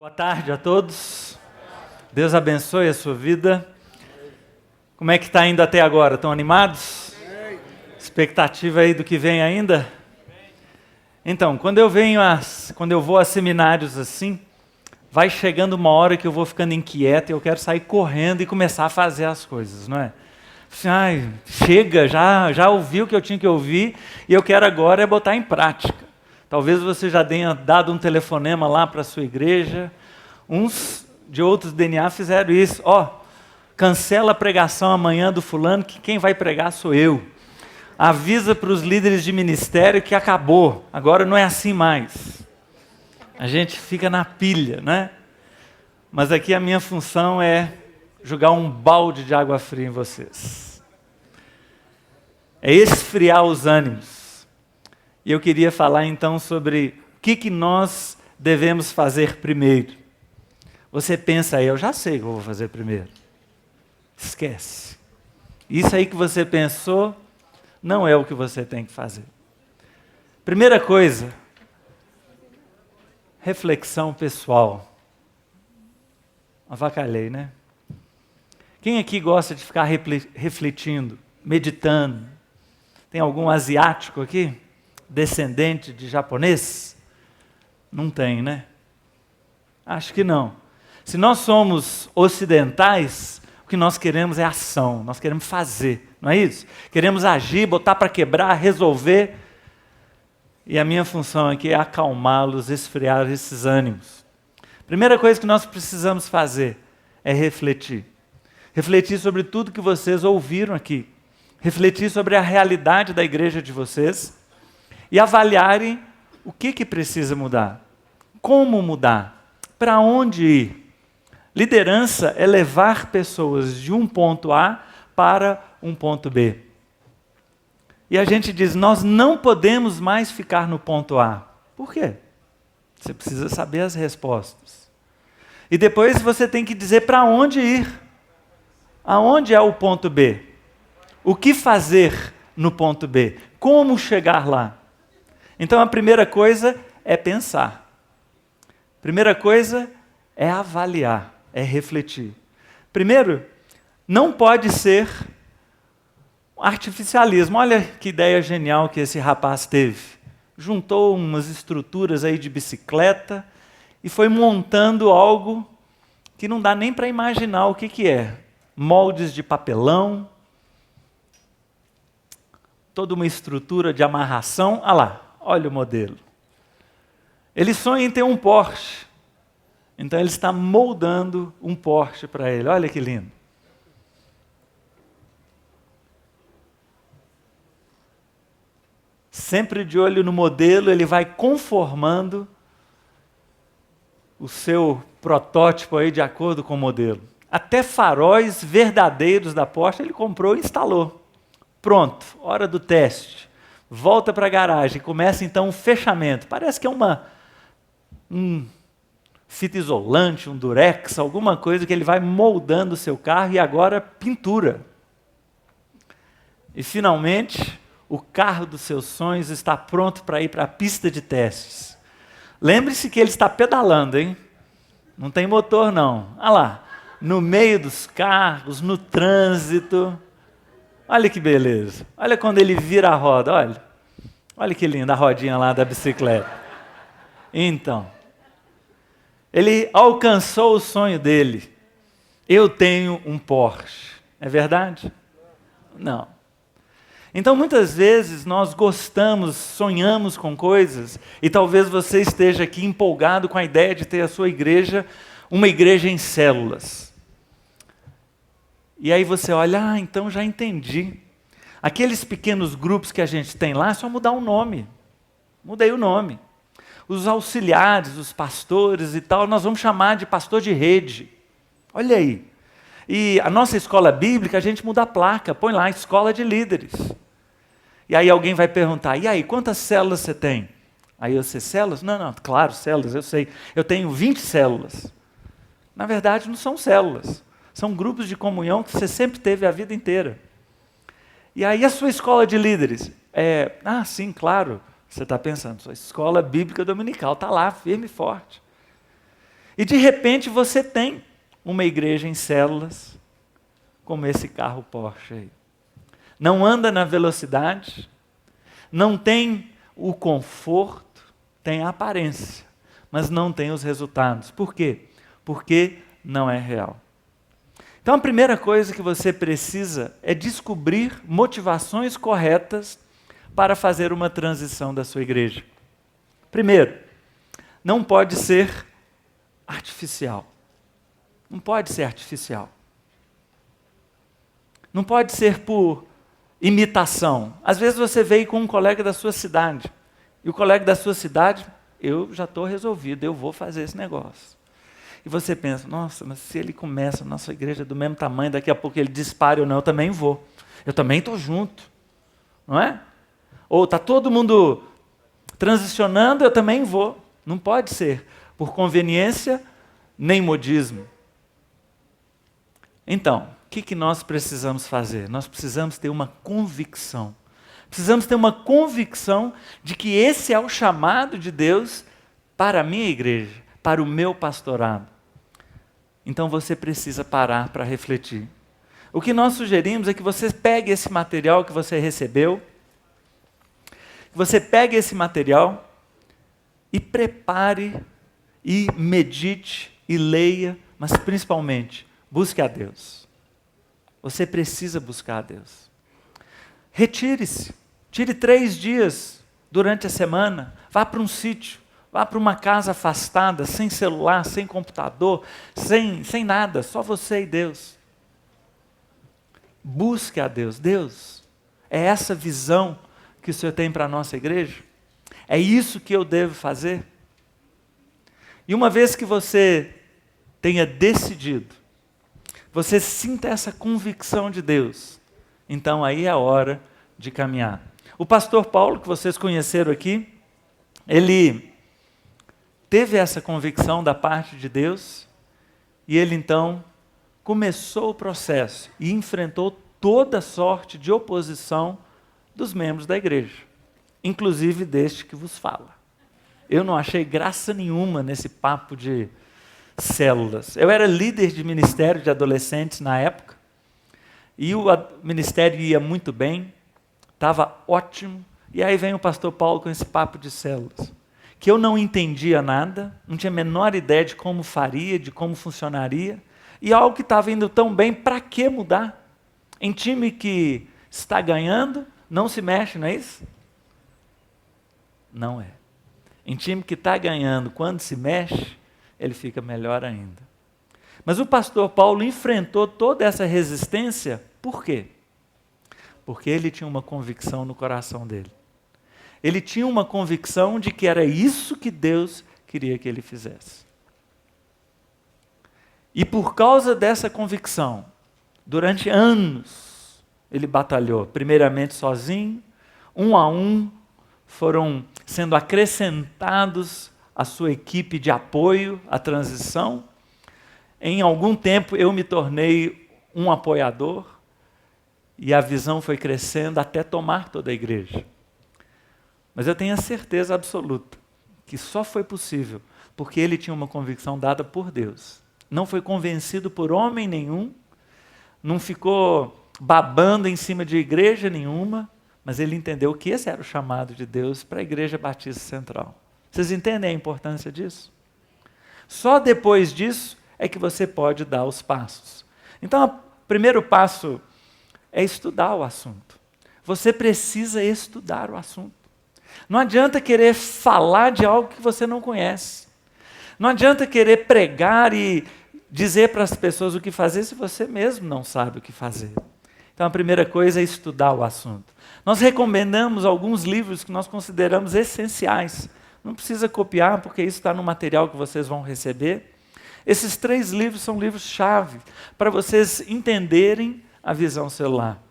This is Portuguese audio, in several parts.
Boa tarde a todos. Deus abençoe a sua vida. Como é que está indo até agora? Estão animados? Expectativa aí do que vem ainda? Então, quando eu vou a seminários assim, vai chegando uma hora que eu vou ficando inquieto e eu quero sair correndo e começar a fazer as coisas, não é? Assim, chega, já ouvi o que eu tinha que ouvir e eu quero agora botar em prática. Talvez você já tenha dado um telefonema lá para a sua igreja. Uns de outros DNA fizeram isso. Cancela a pregação amanhã do fulano, que quem vai pregar sou eu. Avisa para os líderes de ministério que acabou. Agora não é assim mais. A gente fica na pilha, né? Mas aqui a minha função é jogar um balde de água fria em vocês. É esfriar os ânimos. E eu queria falar então sobre o que nós devemos fazer primeiro. Você pensa aí, eu já sei o que eu vou fazer primeiro. Esquece. Isso aí que você pensou não é o que você tem que fazer. Primeira coisa, reflexão pessoal. Avacalhei, né? Quem aqui gosta de ficar refletindo, meditando? Tem algum asiático aqui? Descendente de japonês? Não tem, né? Acho que não. Se nós somos ocidentais, o que nós queremos é ação, nós queremos fazer, não é isso? Queremos agir, botar para quebrar, resolver. E a minha função aqui é acalmá-los, esfriar esses ânimos. Primeira coisa que nós precisamos fazer é refletir. Refletir sobre tudo que vocês ouviram aqui. Refletir sobre a realidade da igreja de vocês. E avaliarem o que precisa mudar. Como mudar? Para onde ir? Liderança é levar pessoas de um ponto A para um ponto B. E a gente diz, nós não podemos mais ficar no ponto A. Por quê? Você precisa saber as respostas. E depois você tem que dizer para onde ir. Aonde é o ponto B? O que fazer no ponto B? Como chegar lá? Então a primeira coisa é pensar. Primeira coisa é avaliar, é refletir. Primeiro, não pode ser artificialismo. Olha que ideia genial que esse rapaz teve. Juntou umas estruturas aí de bicicleta e foi montando algo que não dá nem para imaginar o que é. Moldes de papelão, toda uma estrutura de amarração. Olha o modelo. Ele sonha em ter um Porsche. Então ele está moldando um Porsche para ele. Olha que lindo. Sempre de olho no modelo, ele vai conformando o seu protótipo aí de acordo com o modelo. Até faróis verdadeiros da Porsche ele comprou e instalou. Pronto, hora do teste. Volta para a garagem, começa então um fechamento. Parece que é um fita isolante, um durex, alguma coisa que ele vai moldando o seu carro e agora pintura. E finalmente, o carro dos seus sonhos está pronto para ir para a pista de testes. Lembre-se que ele está pedalando, hein? Não tem motor não. Olha lá, no meio dos carros, no trânsito. Olha que beleza. Olha quando ele vira a roda, olha. Olha que linda a rodinha lá da bicicleta. Então, ele alcançou o sonho dele. Eu tenho um Porsche. É verdade? Não. Então, muitas vezes, nós gostamos, sonhamos com coisas, e talvez você esteja aqui empolgado com a ideia de ter a sua igreja, uma igreja em células. E aí você olha, então já entendi. Aqueles pequenos grupos que a gente tem lá, é só mudar o nome. Mudei o nome. Os auxiliares, os pastores e tal, nós vamos chamar de pastor de rede. Olha aí. E a nossa escola bíblica, a gente muda a placa, põe lá, escola de líderes. E aí alguém vai perguntar, e aí, quantas células você tem? Aí eu sei, células? Não, claro, células, eu sei. Eu tenho 20 células. Na verdade, não são células. São grupos de comunhão que você sempre teve a vida inteira. E aí a sua escola de líderes? Sim, claro. Você está pensando, sua escola bíblica dominical está lá, firme e forte. E de repente você tem uma igreja em células, como esse carro Porsche aí. Não anda na velocidade, não tem o conforto, tem a aparência, mas não tem os resultados. Por quê? Porque não é real. Então a primeira coisa que você precisa é descobrir motivações corretas para fazer uma transição da sua igreja. Primeiro, não pode ser artificial. Não pode ser artificial. Não pode ser por imitação. Às vezes você veio com um colega da sua cidade, e o colega da sua cidade, eu já estou resolvido, eu vou fazer esse negócio. E você pensa, nossa, mas se ele começa, a nossa igreja é do mesmo tamanho, daqui a pouco ele dispara ou não, eu também vou. Eu também estou junto. Não é? Ou está todo mundo transicionando, eu também vou. Não pode ser por conveniência, nem modismo. Então, o que nós precisamos fazer? Nós precisamos ter uma convicção. Precisamos ter uma convicção de que esse é o chamado de Deus para a minha igreja, para o meu pastorado. Então você precisa parar para refletir. O que nós sugerimos é que você pegue esse material que você recebeu, que você pegue esse material e prepare, e medite, e leia, mas principalmente, busque a Deus. Você precisa buscar a Deus. Retire-se. Tire 3 dias durante a semana. Vá para um sítio. Vá para uma casa afastada, sem celular, sem computador, sem nada. Só você e Deus. Busque a Deus. Deus, é essa visão que o Senhor tem para a nossa igreja? É isso que eu devo fazer? E uma vez que você tenha decidido, você sinta essa convicção de Deus, então aí é a hora de caminhar. O pastor Paulo, que vocês conheceram aqui, ele teve essa convicção da parte de Deus, e ele então começou o processo e enfrentou toda sorte de oposição dos membros da igreja, inclusive deste que vos fala. Eu não achei graça nenhuma nesse papo de células. Eu era líder de ministério de adolescentes na época, e o ministério ia muito bem, estava ótimo, e aí vem o pastor Paulo com esse papo de células, que eu não entendia nada, não tinha a menor ideia de como faria, de como funcionaria, e algo que estava indo tão bem, para que mudar? Em time que está ganhando, não se mexe, não é isso? Não é. Em time que está ganhando, quando se mexe, ele fica melhor ainda. Mas o pastor Paulo enfrentou toda essa resistência, por quê? Porque ele tinha uma convicção no coração dele. Ele tinha uma convicção de que era isso que Deus queria que ele fizesse. E por causa dessa convicção, durante anos, ele batalhou, primeiramente sozinho, um a um, foram sendo acrescentados à sua equipe de apoio à transição. Em algum tempo eu me tornei um apoiador e a visão foi crescendo até tomar toda a igreja. Mas eu tenho a certeza absoluta que só foi possível porque ele tinha uma convicção dada por Deus. Não foi convencido por homem nenhum, não ficou babando em cima de igreja nenhuma, mas ele entendeu que esse era o chamado de Deus para a Igreja Batista Central. Vocês entendem a importância disso? Só depois disso é que você pode dar os passos. Então, o primeiro passo é estudar o assunto. Você precisa estudar o assunto. Não adianta querer falar de algo que você não conhece. Não adianta querer pregar e dizer para as pessoas o que fazer se você mesmo não sabe o que fazer. Então, a primeira coisa é estudar o assunto. Nós recomendamos alguns livros que nós consideramos essenciais. Não precisa copiar, porque isso está no material que vocês vão receber. Esses 3 livros são livros-chave para vocês entenderem a visão celular.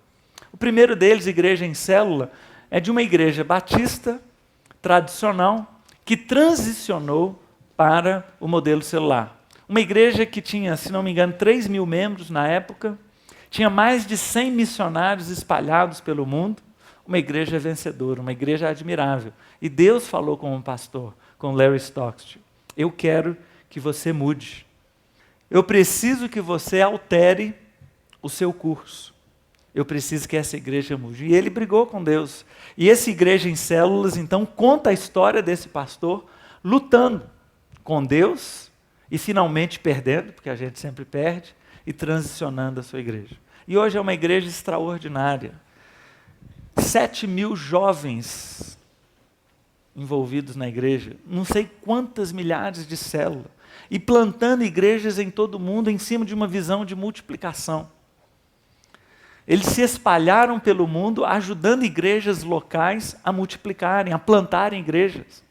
O primeiro deles, Igreja em Célula, é de uma igreja batista tradicional que transicionou para o modelo celular. Uma igreja que tinha, se não me engano, 3.000 membros na época, tinha mais de 100 missionários espalhados pelo mundo, uma igreja vencedora, uma igreja admirável. E Deus falou com um pastor, com Larry Stockstill, eu quero que você mude. Eu preciso que você altere o seu curso. Eu preciso que essa igreja mude. E ele brigou com Deus. E essa igreja em células, então, conta a história desse pastor lutando com Deus e finalmente perdendo, porque a gente sempre perde, e transicionando a sua igreja. E hoje é uma igreja extraordinária. 7.000 jovens envolvidos na igreja, não sei quantas milhares de células, e plantando igrejas em todo o mundo em cima de uma visão de multiplicação. Eles se espalharam pelo mundo, ajudando igrejas locais a multiplicarem, a plantarem igrejas.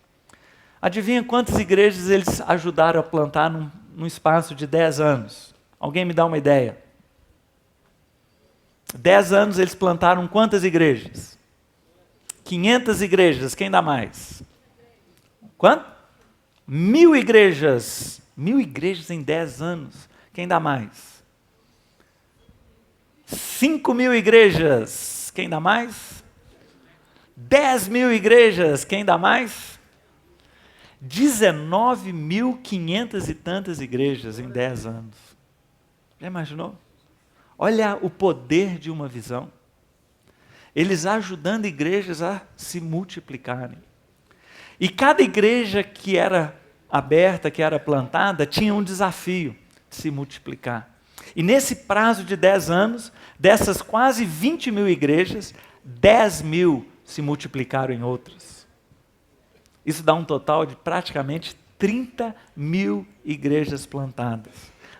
Adivinha quantas igrejas eles ajudaram a plantar num espaço de 10 anos? Alguém me dá uma ideia? 10 anos eles plantaram quantas igrejas? 500 igrejas, quem dá mais? Quanto? 1.000 igrejas. 1.000 igrejas em 10 anos, quem dá mais? 5.000 igrejas, quem dá mais? 10.000 igrejas, quem dá mais? 19.500 e tantas igrejas em 10 anos. Já imaginou? Olha o poder de uma visão. Eles ajudando igrejas a se multiplicarem. E cada igreja que era aberta, que era plantada, tinha um desafio de se multiplicar. E nesse prazo de 10 anos, dessas quase 20.000 igrejas, 10.000 se multiplicaram em outras. Isso dá um total de praticamente 30.000 igrejas plantadas.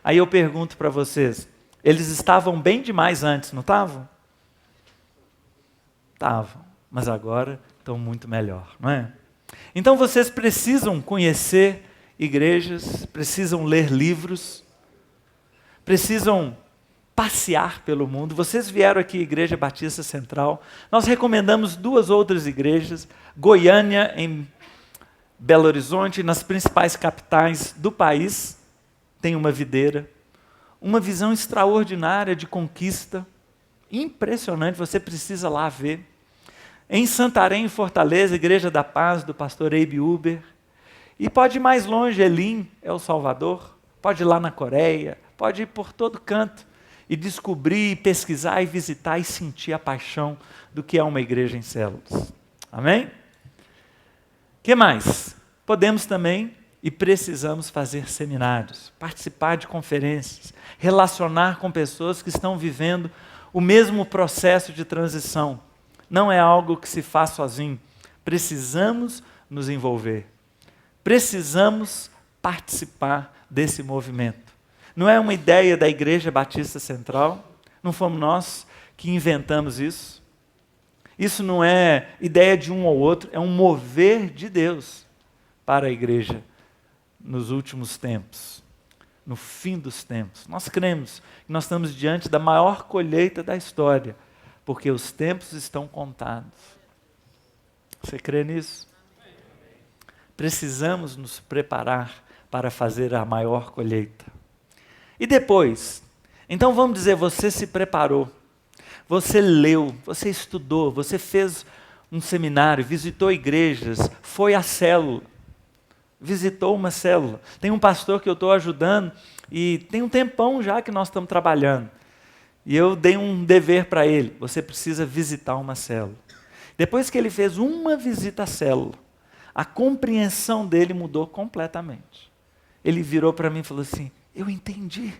Aí eu pergunto para vocês, eles estavam bem demais antes, não estavam? Estavam, mas agora estão muito melhor, não é? Então vocês precisam conhecer igrejas, precisam ler livros, precisam passear pelo mundo. Vocês vieram aqui, Igreja Batista Central. Nós recomendamos 2 outras igrejas, Goiânia, em Belo Horizonte, nas principais capitais do país, tem uma videira. Uma visão extraordinária de conquista, impressionante, você precisa lá ver. Em Santarém, em Fortaleza, Igreja da Paz, do pastor Abe Uber. E pode ir mais longe, Elim, El Salvador. Pode ir lá na Coreia, pode ir por todo canto. E descobrir, pesquisar e visitar e sentir a paixão do que é uma igreja em células. Amém? O que mais? Podemos também e precisamos fazer seminários, participar de conferências, relacionar com pessoas que estão vivendo o mesmo processo de transição. Não é algo que se faz sozinho. Precisamos nos envolver. Precisamos participar desse movimento. Não é uma ideia da Igreja Batista Central, não fomos nós que inventamos isso. Isso não é ideia de um ou outro, é um mover de Deus para a igreja nos últimos tempos, no fim dos tempos. Nós cremos que nós estamos diante da maior colheita da história, porque os tempos estão contados. Você crê nisso? Precisamos nos preparar para fazer a maior colheita. E depois? Então vamos dizer, você se preparou, você leu, você estudou, você fez um seminário, visitou igrejas, foi à célula, visitou uma célula. Tem um pastor que eu estou ajudando e tem um tempão já que nós estamos trabalhando. E eu dei um dever para ele, você precisa visitar uma célula. Depois que ele fez uma visita à célula, a compreensão dele mudou completamente. Ele virou para mim e falou assim, eu entendi.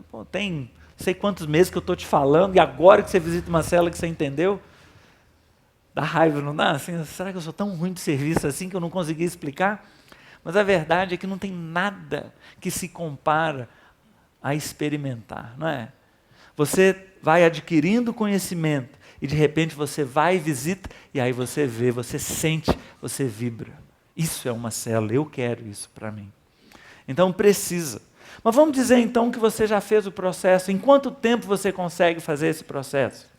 Pô, tem sei quantos meses que eu estou te falando e agora que você visita uma célula que você entendeu? Dá raiva, não dá? Assim, será que eu sou tão ruim de serviço assim que eu não consegui explicar? Mas a verdade é que não tem nada que se compara a experimentar, não é? Você vai adquirindo conhecimento e de repente você vai e visita e aí você vê, você sente, você vibra. Isso é uma célula, eu quero isso para mim. Então precisa. Mas vamos dizer então que você já fez o processo. Em quanto tempo você consegue fazer esse processo?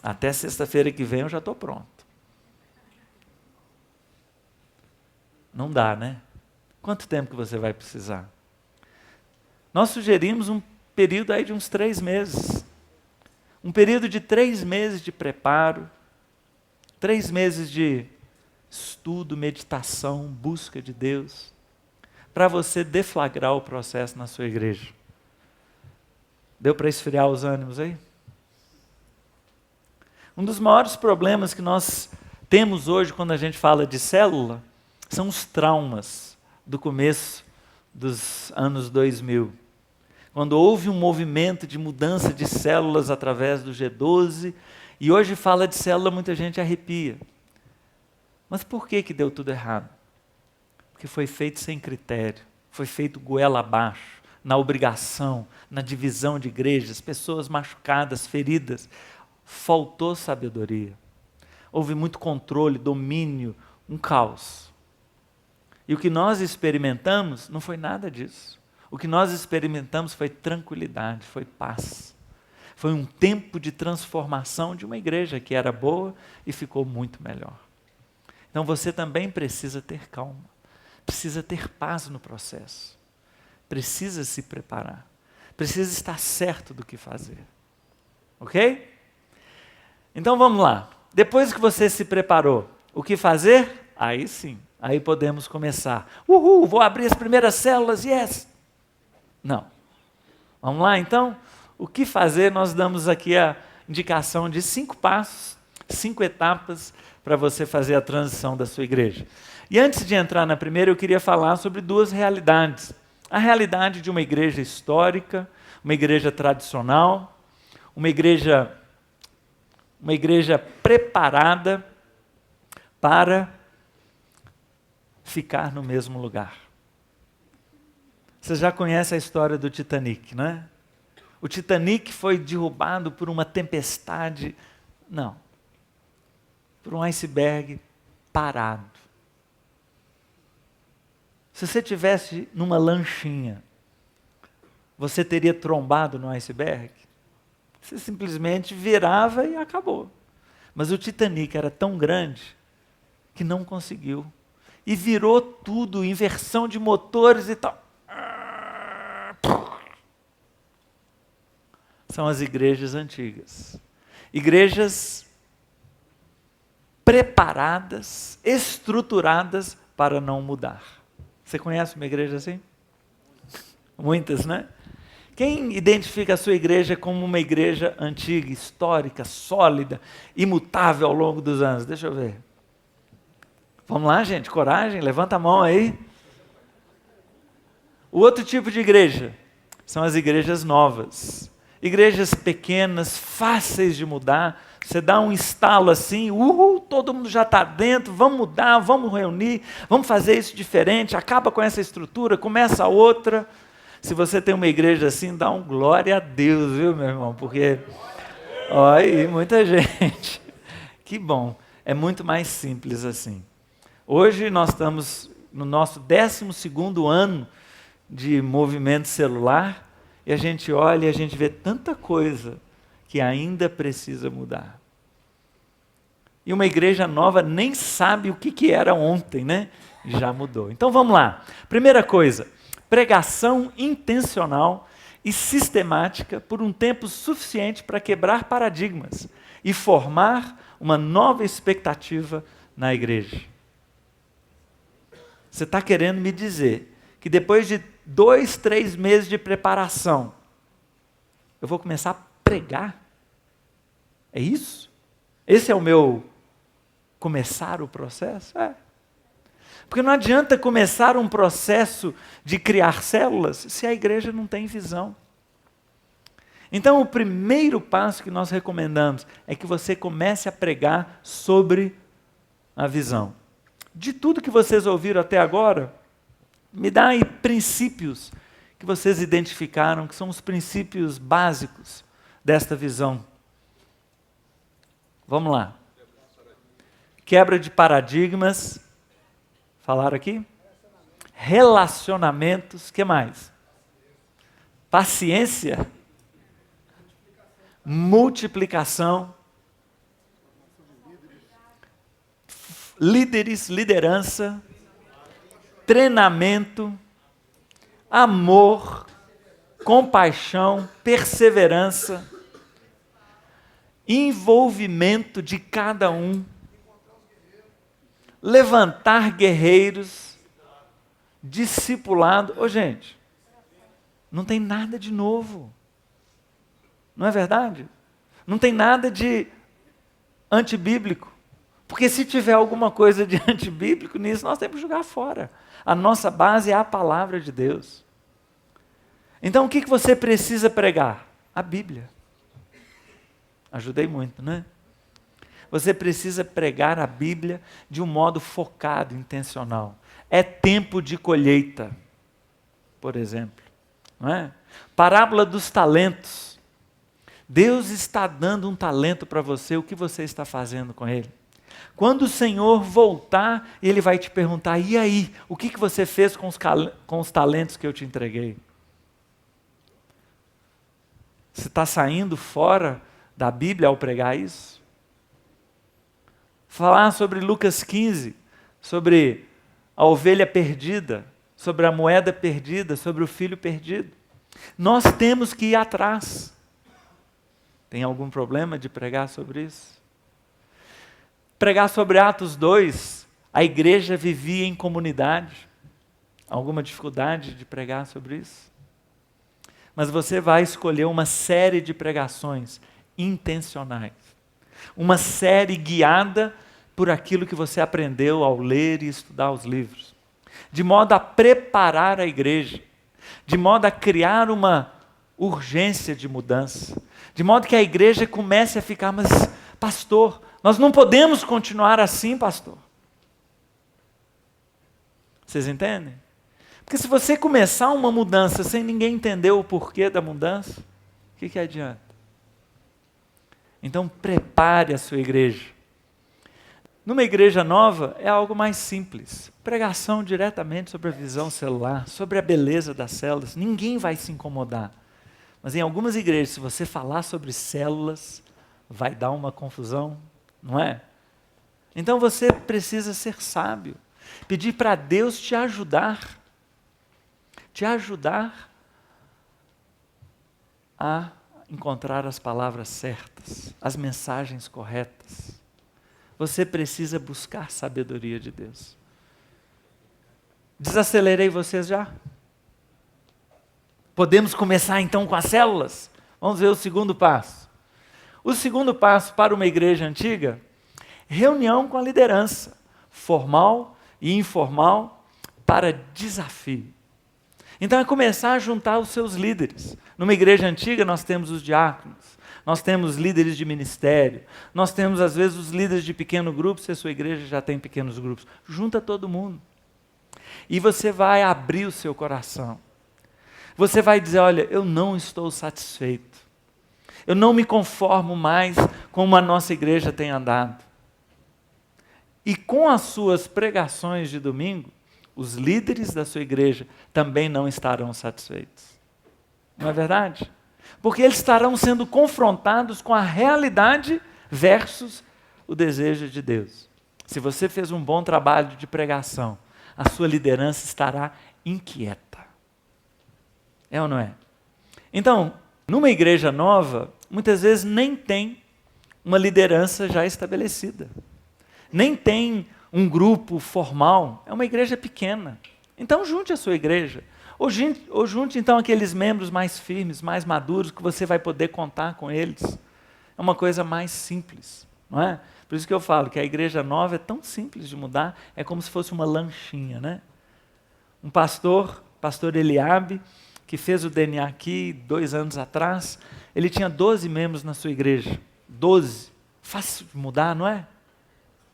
Até sexta-feira que vem eu já estou pronto. Não dá, né? Quanto tempo que você vai precisar? Nós sugerimos um período aí de uns 3 meses. Um período de 3 meses de preparo, 3 meses de estudo, meditação, busca de Deus, para você deflagrar o processo na sua igreja. Deu para esfriar os ânimos aí? Um dos maiores problemas que nós temos hoje quando a gente fala de célula são os traumas do começo dos anos 2000. Quando houve um movimento de mudança de células através do G12, e hoje fala de célula, muita gente arrepia. Mas por que deu tudo errado? Porque foi feito sem critério, foi feito goela abaixo, na obrigação, na divisão de igrejas, pessoas machucadas, feridas. Faltou sabedoria. Houve muito controle, domínio, um caos. E o que nós experimentamos não foi nada disso. O que nós experimentamos foi tranquilidade, foi paz. Foi um tempo de transformação de uma igreja que era boa e ficou muito melhor. Então você também precisa ter calma, precisa ter paz no processo, precisa se preparar, precisa estar certo do que fazer. Ok? Então vamos lá. Depois que você se preparou, o que fazer? Aí sim, aí podemos começar. Uhul, vou abrir as primeiras células, yes! Não. Vamos lá então? O que fazer? Nós damos aqui a indicação de 5 passos, 5 etapas para você fazer a transição da sua igreja. E antes de entrar na primeira, eu queria falar sobre 2 realidades. A realidade de uma igreja histórica, uma igreja tradicional, uma igreja preparada para ficar no mesmo lugar. Você já conhece a história do Titanic, não é? O Titanic foi derrubado por uma tempestade, não, por um iceberg parado. Se você estivesse numa lanchinha, você teria trombado no iceberg? Você simplesmente virava e acabou. Mas o Titanic era tão grande que não conseguiu. E virou tudo, inversão de motores e tal. São as igrejas antigas. Igrejas preparadas, estruturadas para não mudar. Você conhece uma igreja assim? Muitas, né? Quem identifica a sua igreja como uma igreja antiga, histórica, sólida, imutável ao longo dos anos? Deixa eu ver. Vamos lá, gente, coragem, levanta a mão aí. O outro tipo de igreja são as igrejas novas. Igrejas pequenas, fáceis de mudar. Você dá um estalo assim, todo mundo já está dentro, vamos mudar, vamos reunir, vamos fazer isso diferente, acaba com essa estrutura, começa outra. Se você tem uma igreja assim, dá um glória a Deus, viu, meu irmão? Porque, olha, muita gente. Que bom, é muito mais simples assim. Hoje nós estamos no nosso 12º ano de movimento celular, e a gente olha e a gente vê tanta coisa que ainda precisa mudar. E uma igreja nova nem sabe o que era ontem, né? Já mudou. Então vamos lá. Primeira coisa, pregação intencional e sistemática por um tempo suficiente para quebrar paradigmas e formar uma nova expectativa na igreja. Você está querendo me dizer que depois de 2, 3 meses de preparação, eu vou começar a pregar? É isso? Esse é o meu começar o processo? É. Porque não adianta começar um processo de criar células se a igreja não tem visão. Então, o primeiro passo que nós recomendamos é que você comece a pregar sobre a visão. De tudo que vocês ouviram até agora, me dá aí princípios que vocês identificaram, que são os princípios básicos desta visão. Vamos lá. Quebra de paradigmas. Falaram aqui? Relacionamentos. O que mais? Paciência. Multiplicação. Líderes, liderança. Treinamento. Amor. Compaixão. Perseverança. Envolvimento de cada um. levantar guerreiros, discipulado. Ô gente, não tem nada de novo. Não é verdade? Não tem nada de antibíblico. Porque se tiver alguma coisa de antibíblico nisso, nós temos que jogar fora. A nossa base é a palavra de Deus. Então o que você precisa pregar? A Bíblia. Ajudei muito, né? Você precisa pregar a Bíblia de um modo focado, intencional. É tempo de colheita, por exemplo. Não é? Parábola dos talentos. Deus está dando um talento para você, o que você está fazendo com ele? Quando o Senhor voltar, Ele vai te perguntar, e aí, o que você fez com os talentos que eu te entreguei? Você está saindo fora da Bíblia ao pregar isso? Falar sobre Lucas 15, sobre a ovelha perdida, sobre a moeda perdida, sobre o filho perdido. Nós temos que ir atrás. Tem algum problema de pregar sobre isso? Pregar sobre Atos 2, a igreja vivia em comunidade. Alguma dificuldade de pregar sobre isso? Mas você vai escolher uma série de pregações intencionais. Uma série guiada por aquilo que você aprendeu ao ler e estudar os livros. De modo a preparar a igreja. De modo a criar uma urgência de mudança. De modo que a igreja comece a ficar, mas pastor, nós não podemos continuar assim, pastor. Vocês entendem? Porque se você começar uma mudança sem ninguém entender o porquê da mudança, o que adianta? Então prepare a sua igreja. Numa igreja nova é algo mais simples. Pregação diretamente sobre a visão celular, sobre a beleza das células. Ninguém vai se incomodar. Mas em algumas igrejas, se você falar sobre células, vai dar uma confusão, não é? Então você precisa ser sábio. Pedir para Deus te ajudar. Te ajudar a encontrar as palavras certas, as mensagens corretas. Você precisa buscar sabedoria de Deus. Desacelerei vocês já? Podemos começar então com as células? Vamos ver o segundo passo. O segundo passo para uma igreja antiga, reunião com a liderança, formal e informal, para desafio. Então é começar a juntar os seus líderes. Numa igreja antiga nós temos os diáconos, nós temos líderes de ministério, nós temos às vezes os líderes de pequeno grupo, se a sua igreja já tem pequenos grupos. Junta todo mundo. E você vai abrir o seu coração. Você vai dizer, olha, eu não estou satisfeito. Eu não me conformo mais com como a nossa igreja tem andado. E com as suas pregações de domingo, os líderes da sua igreja também não estarão satisfeitos. Não é verdade? Porque eles estarão sendo confrontados com a realidade versus o desejo de Deus. Se você fez um bom trabalho de pregação, a sua liderança estará inquieta. É ou não é? Então, numa igreja nova, muitas vezes nem tem uma liderança já estabelecida. Nem tem um grupo formal, é uma igreja pequena. Então junte a sua igreja. Ou junte então aqueles membros mais firmes, mais maduros, que você vai poder contar com eles. É uma coisa mais simples, não é? Por isso que eu falo que a igreja nova é tão simples de mudar, é como se fosse uma lanchinha, né? Um pastor Eliabe, que fez o DNA aqui 2 anos atrás, ele tinha 12 membros na sua igreja. 12. Fácil de mudar, não é?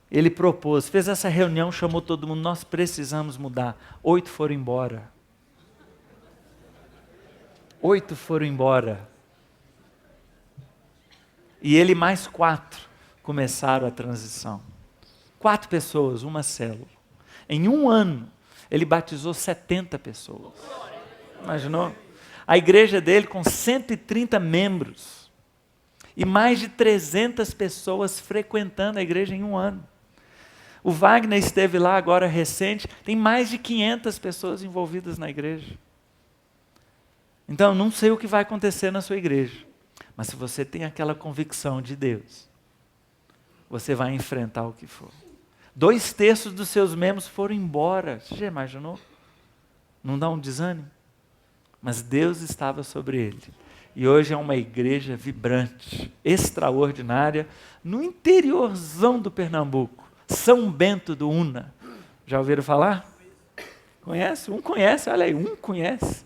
Ele propôs, fez essa reunião, chamou todo mundo, nós precisamos mudar. 8 foram embora. 8 foram embora. E ele mais 4 começaram a transição. 4 pessoas, uma célula. Em 1 ano, ele batizou 70 pessoas. Imaginou? A igreja dele com 130 membros. E mais de 300 pessoas frequentando a igreja em 1 ano. O Wagner esteve lá agora recente, tem mais de 500 pessoas envolvidas na igreja. Então, não sei o que vai acontecer na sua igreja, mas se você tem aquela convicção de Deus, você vai enfrentar o que for. 2/3 dos seus membros foram embora. Você já imaginou? Não dá um desânimo? Mas Deus estava sobre ele. E hoje é uma igreja vibrante, extraordinária, no interiorzão do Pernambuco, São Bento do Una. Já ouviram falar? Conhece? Um conhece, olha aí, um conhece.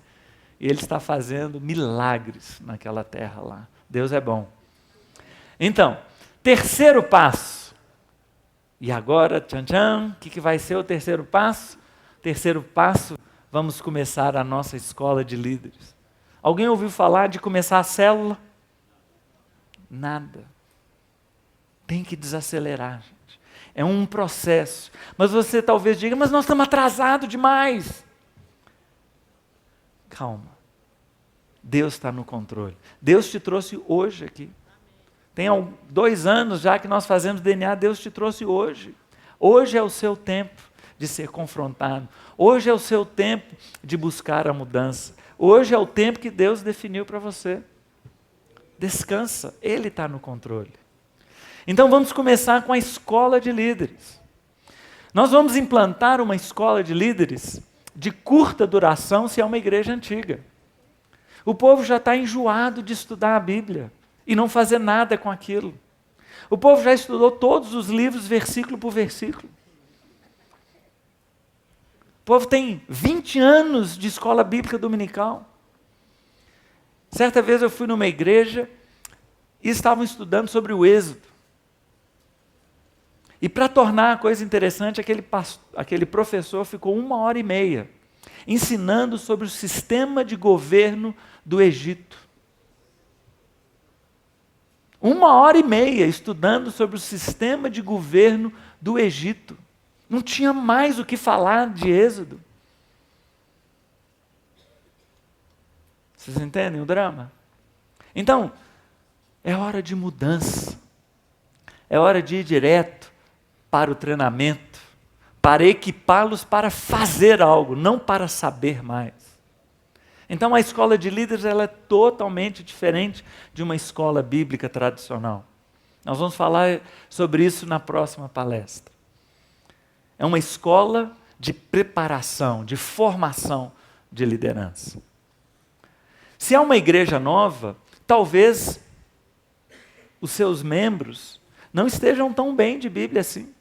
E ele está fazendo milagres naquela terra lá. Deus é bom. Então, terceiro passo. E agora, tchan tchan, o que vai ser o terceiro passo? Terceiro passo, vamos começar a nossa escola de líderes. Alguém ouviu falar de começar a célula? Nada. Tem que desacelerar, gente. É um processo. Mas você talvez diga, mas nós estamos atrasados demais. Calma. Deus está no controle. Deus te trouxe hoje aqui. Tem 2 anos já que nós fazemos DNA, Deus te trouxe hoje. Hoje é o seu tempo de ser confrontado. Hoje é o seu tempo de buscar a mudança. Hoje é o tempo que Deus definiu para você. Descansa, Ele está no controle. Então vamos começar com a escola de líderes. Nós vamos implantar uma escola de líderes de curta duração se é uma igreja antiga. O povo já está enjoado de estudar a Bíblia e não fazer nada com aquilo. O povo já estudou todos os livros, versículo por versículo. O povo tem 20 anos de escola bíblica dominical. Certa vez eu fui numa igreja e estavam estudando sobre o Êxodo. E para tornar a coisa interessante, aquele professor ficou 1h30 ensinando sobre o sistema de governo do Egito. 1h30 estudando sobre o sistema de governo do Egito. Não tinha mais o que falar de Êxodo. Vocês entendem o drama? Então, é hora de mudança. É hora de ir direto para o treinamento, para equipá-los para fazer algo, não para saber mais. Então, a escola de líderes ela é totalmente diferente de uma escola bíblica tradicional. Nós vamos falar sobre isso na próxima palestra. É uma escola de preparação, de formação de liderança. Se é uma igreja nova, talvez os seus membros não estejam tão bem de Bíblia assim,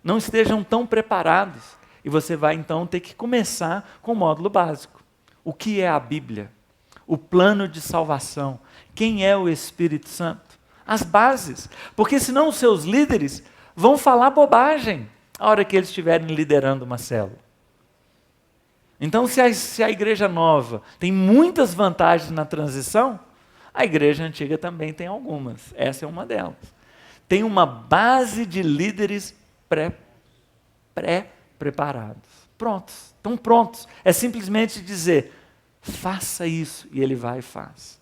não estejam tão preparados. E você vai então ter que começar com o módulo básico. O que é a Bíblia? O plano de salvação? Quem é o Espírito Santo? As bases. Porque senão os seus líderes vão falar bobagem a hora que eles estiverem liderando uma célula. Então, se a igreja nova tem muitas vantagens na transição, a igreja antiga também tem algumas. Essa é uma delas. Tem uma base de líderes pré-preparados. Prontos. Estão prontos. É simplesmente dizer, faça isso. E ele vai e faz.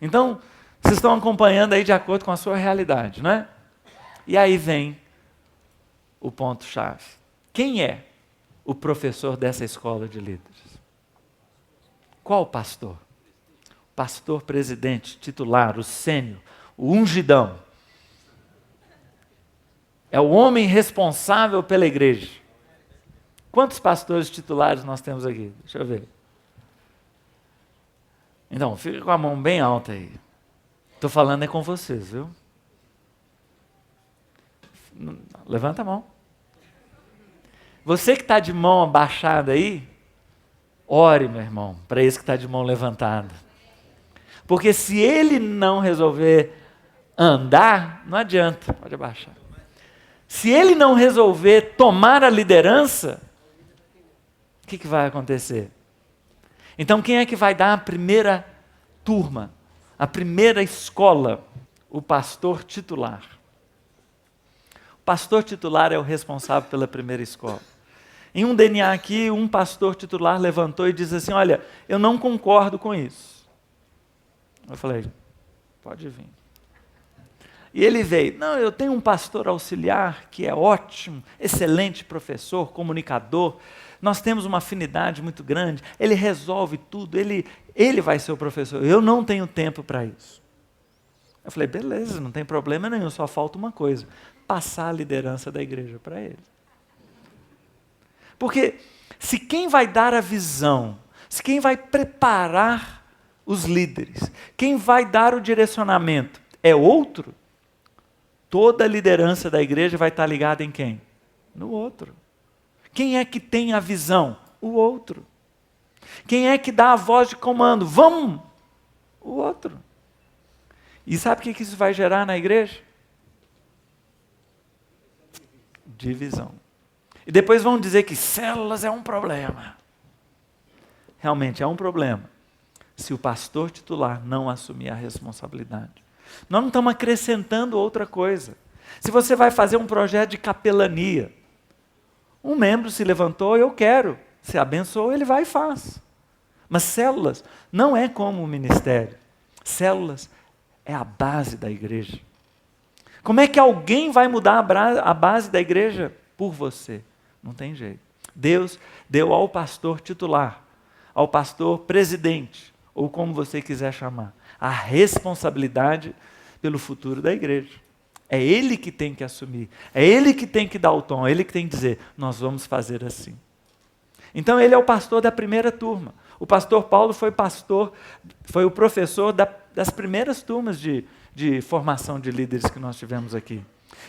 Então, vocês estão acompanhando aí de acordo com a sua realidade, não é? E aí vem o ponto-chave. Quem é o professor dessa escola de líderes? Qual pastor? O pastor presidente, titular, o sênior, o ungidão. É o homem responsável pela igreja. Quantos pastores titulares nós temos aqui? Deixa eu ver. Então, fica com a mão bem alta aí. Estou falando é com vocês, viu? Levanta a mão. Você que está de mão abaixada aí, ore, meu irmão, para esse que está de mão levantada. Porque se ele não resolver andar, não adianta, pode abaixar. Se ele não resolver tomar a liderança, o que vai acontecer? Então quem é que vai dar a primeira turma, a primeira escola? O pastor titular. O pastor titular é o responsável pela primeira escola. Em um DNA aqui, um pastor titular levantou e disse assim, olha, eu não concordo com isso. Eu falei, pode vir. E ele veio, não, eu tenho um pastor auxiliar que é ótimo, excelente professor, comunicador, nós temos uma afinidade muito grande, ele resolve tudo, ele vai ser o professor, eu não tenho tempo para isso. Eu falei, beleza, não tem problema nenhum, só falta uma coisa, passar a liderança da igreja para ele. Porque se quem vai dar a visão, se quem vai preparar os líderes, quem vai dar o direcionamento é outro, toda a liderança da igreja vai estar ligada em quem? No outro. Quem é que tem a visão? O outro. Quem é que dá a voz de comando? Vamos! O outro. E sabe o que isso vai gerar na igreja? Divisão. E depois vão dizer que células é um problema. Realmente é um problema, se o pastor titular não assumir a responsabilidade. Nós não estamos acrescentando outra coisa. Se você vai fazer um projeto de capelania, um membro se levantou, eu quero, se abençoou, ele vai e faz. Mas células não é como o ministério. Células é a base da igreja. Como é que alguém vai mudar a base da igreja por você? Não tem jeito. Deus deu ao pastor titular, ao pastor presidente, ou como você quiser chamar, a responsabilidade pelo futuro da igreja. É ele que tem que assumir, é ele que tem que dar o tom, é ele que tem que dizer, nós vamos fazer assim. Então ele é o pastor da primeira turma. O pastor Paulo foi o professor das primeiras turmas de formação de líderes que nós tivemos aqui.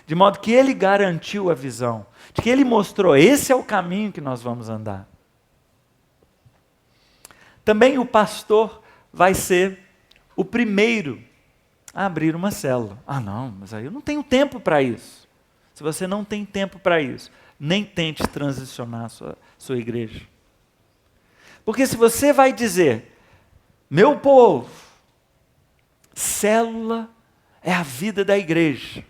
De modo que ele garantiu a visão, de que ele mostrou, esse é o caminho que nós vamos andar. Também o pastor vai ser o primeiro a abrir uma célula. Ah não, mas aí eu não tenho tempo para isso. Se você não tem tempo para isso, nem tente transicionar a sua igreja. Porque se você vai dizer, meu povo, célula é a vida da igreja.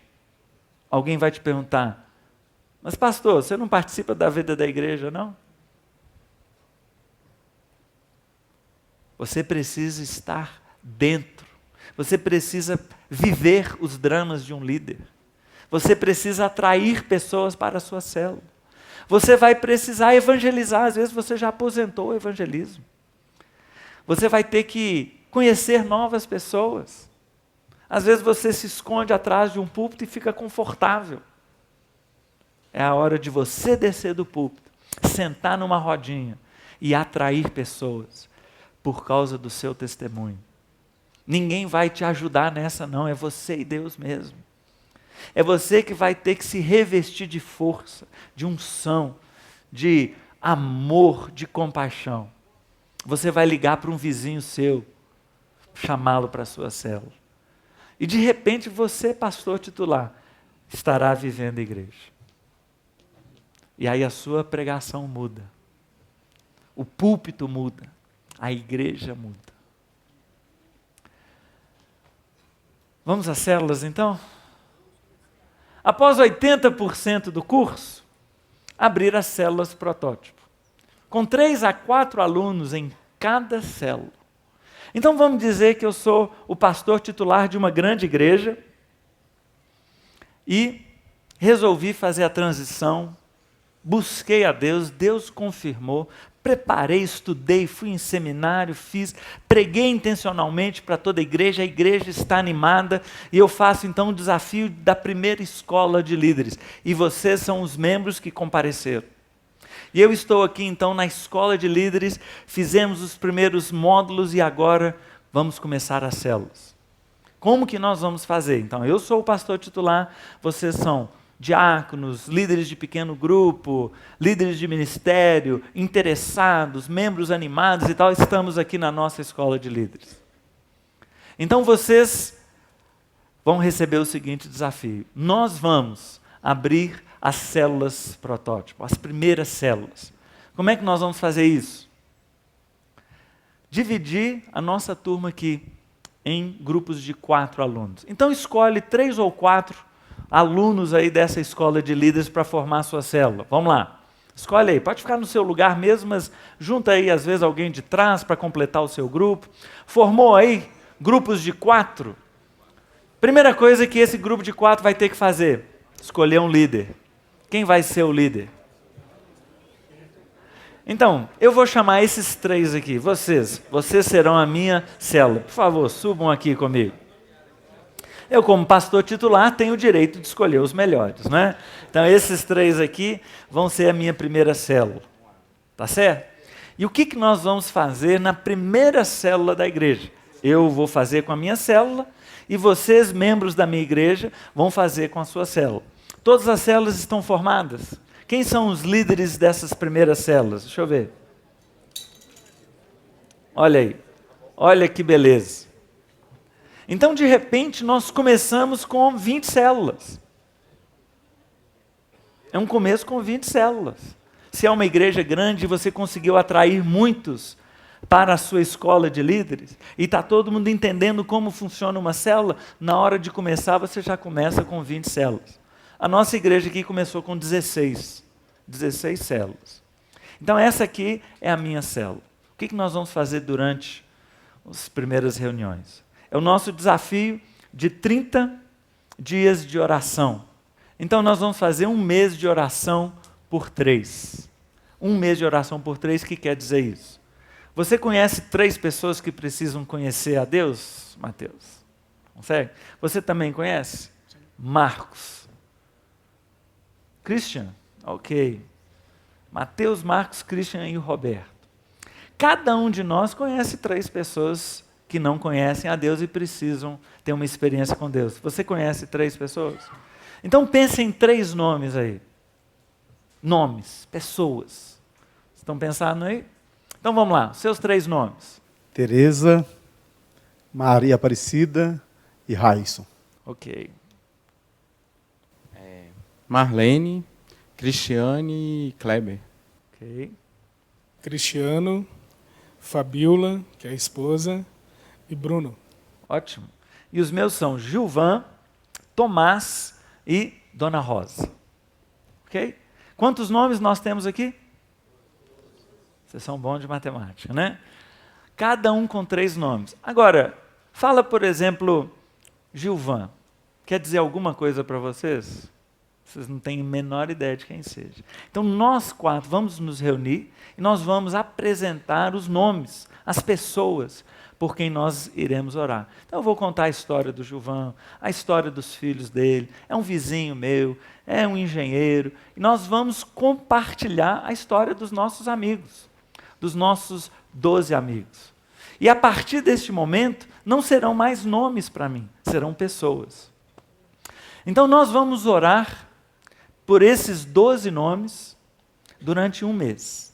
Alguém vai te perguntar, mas pastor, você não participa da vida da igreja, não? Você precisa estar dentro. Você precisa viver os dramas de um líder. Você precisa atrair pessoas para a sua célula. Você vai precisar evangelizar. Às vezes você já aposentou o evangelismo. Você vai ter que conhecer novas pessoas. Às vezes você se esconde atrás de um púlpito e fica confortável. É a hora de você descer do púlpito, sentar numa rodinha e atrair pessoas por causa do seu testemunho. Ninguém vai te ajudar nessa não, é você e Deus mesmo. É você que vai ter que se revestir de força, de unção, de amor, de compaixão. Você vai ligar para um vizinho seu, chamá-lo para a sua célula. E de repente você, pastor titular, estará vivendo a igreja. E aí a sua pregação muda. O púlpito muda. A igreja muda. Vamos às células então? Após 80% do curso, abrir as células protótipo. Com 3 a 4 alunos em cada célula. Então vamos dizer que eu sou o pastor titular de uma grande igreja e resolvi fazer a transição, busquei a Deus, Deus confirmou, preparei, estudei, fui em seminário, preguei intencionalmente para toda a igreja está animada e eu faço então o desafio da primeira escola de líderes. E vocês são os membros que compareceram. E eu estou aqui então na escola de líderes, fizemos os primeiros módulos e agora vamos começar as células. Como que nós vamos fazer? Então eu sou o pastor titular, vocês são diáconos, líderes de pequeno grupo, líderes de ministério, interessados, membros animados e tal, estamos aqui na nossa escola de líderes. Então vocês vão receber o seguinte desafio. Nós vamos abrir as células protótipo, as primeiras células. Como é que nós vamos fazer isso? Dividir a nossa turma aqui em grupos de 4 alunos. Então escolhe 3 ou 4 alunos aí dessa escola de líderes para formar a sua célula. Vamos lá. Escolhe aí. Pode ficar no seu lugar mesmo, mas junta aí às vezes alguém de trás para completar o seu grupo. Formou aí grupos de 4. Primeira coisa que esse grupo de 4 vai ter que fazer, escolher um líder. Quem vai ser o líder? Então, eu vou chamar esses 3 aqui. Vocês serão a minha célula. Por favor, subam aqui comigo. Eu, como pastor titular, tenho o direito de escolher os melhores, né? Então, esses 3 aqui vão ser a minha primeira célula. Tá certo? E o que nós vamos fazer na primeira célula da igreja? Eu vou fazer com a minha célula e vocês, membros da minha igreja, vão fazer com a sua célula. Todas as células estão formadas? Quem são os líderes dessas primeiras células? Deixa eu ver. Olha aí. Olha que beleza. Então, de repente, nós começamos com 20 células. É um começo com 20 células. Se é uma igreja grande e você conseguiu atrair muitos para a sua escola de líderes, e está todo mundo entendendo como funciona uma célula, na hora de começar você já começa com 20 células. A nossa igreja aqui começou com 16 células. Então essa aqui é a minha célula. O que nós vamos fazer durante as primeiras reuniões? É o nosso desafio de 30 dias de oração. Então nós vamos fazer 1 mês de oração por 3. 1 mês de oração por 3, o que quer dizer isso? Você conhece 3 pessoas que precisam conhecer a Deus, Mateus? Consegue? Você também conhece? Marcos. Christian? Ok. Mateus, Marcos, Christian e o Roberto. Cada um de nós conhece 3 pessoas que não conhecem a Deus e precisam ter uma experiência com Deus. Você conhece 3 pessoas? Então pense em 3 nomes aí. Nomes, pessoas. Estão pensando aí? Então vamos lá, seus 3 nomes. Tereza, Maria Aparecida e Raísson. Ok. Marlene, Cristiane e Kleber. Ok. Cristiano, Fabiola, que é a esposa, e Bruno. Ótimo. E os meus são Gilvan, Tomás e Dona Rosa. Ok? Quantos nomes nós temos aqui? Vocês são bons de matemática, né? Cada um com 3 nomes. Agora, fala, por exemplo, Gilvan. Quer dizer alguma coisa para vocês? Vocês não têm a menor ideia de quem seja. Então, nós 4 vamos nos reunir e nós vamos apresentar os nomes, as pessoas por quem nós iremos orar. Então, eu vou contar a história do Gilvan, a história dos filhos dele, é um vizinho meu, é um engenheiro, e nós vamos compartilhar a história dos nossos amigos, dos nossos 12 amigos. E a partir deste momento, não serão mais nomes para mim, serão pessoas. Então, nós vamos orar por esses 12 nomes durante 1 mês.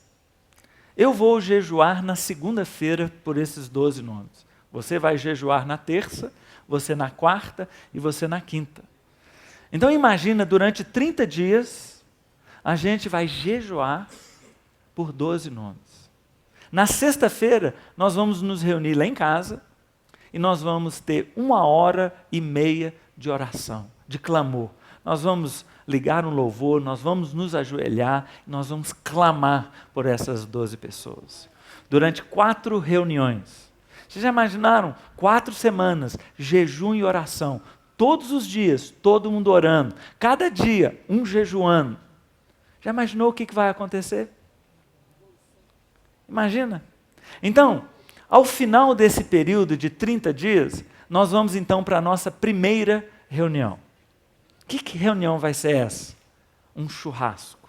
Eu vou jejuar na segunda-feira por esses 12 nomes. Você vai jejuar na terça, você na quarta e você na quinta. Então imagina, durante 30 dias, a gente vai jejuar por 12 nomes. Na sexta-feira, nós vamos nos reunir lá em casa e nós vamos ter 1h30 de oração, de clamor. Nós vamos ligar um louvor, nós vamos nos ajoelhar, nós vamos clamar por essas 12 pessoas. Durante 4 reuniões. Vocês já imaginaram? 4 semanas, jejum e oração. Todos os dias, todo mundo orando. Cada dia, um jejuando. Já imaginou o que vai acontecer? Imagina. Então, ao final desse período de 30 dias, nós vamos então para a nossa primeira reunião. Que reunião vai ser essa? Um churrasco.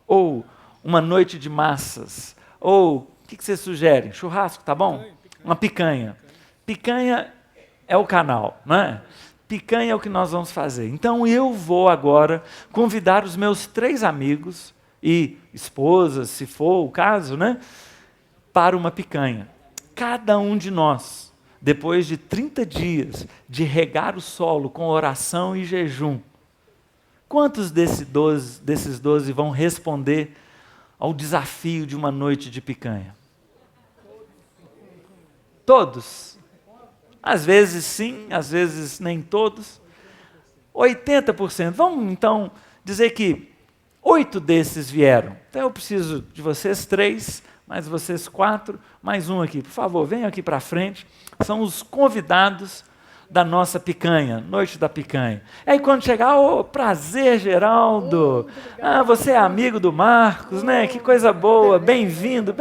Ou uma noite de massas. Ou, o que você sugere? Churrasco, tá bom? Uma picanha. Picanha é o canal, não é? Picanha é o que nós vamos fazer. Então eu vou agora convidar os meus 3 amigos e esposas, se for o caso, né? Para uma picanha. Cada um de nós, depois de 30 dias de regar o solo com oração e jejum, quantos desses 12 vão responder ao desafio de uma noite de picanha? Todos. Às vezes sim, às vezes nem todos. 80%. Vamos então dizer que 8 desses vieram. Então eu preciso de vocês 3, mais vocês 4, mais um aqui. Por favor, venham aqui para frente. São os convidados da nossa picanha, noite da picanha. Aí quando chegar, prazer, Geraldo. Você é amigo do Marcos, né? Que coisa boa, bem-vindo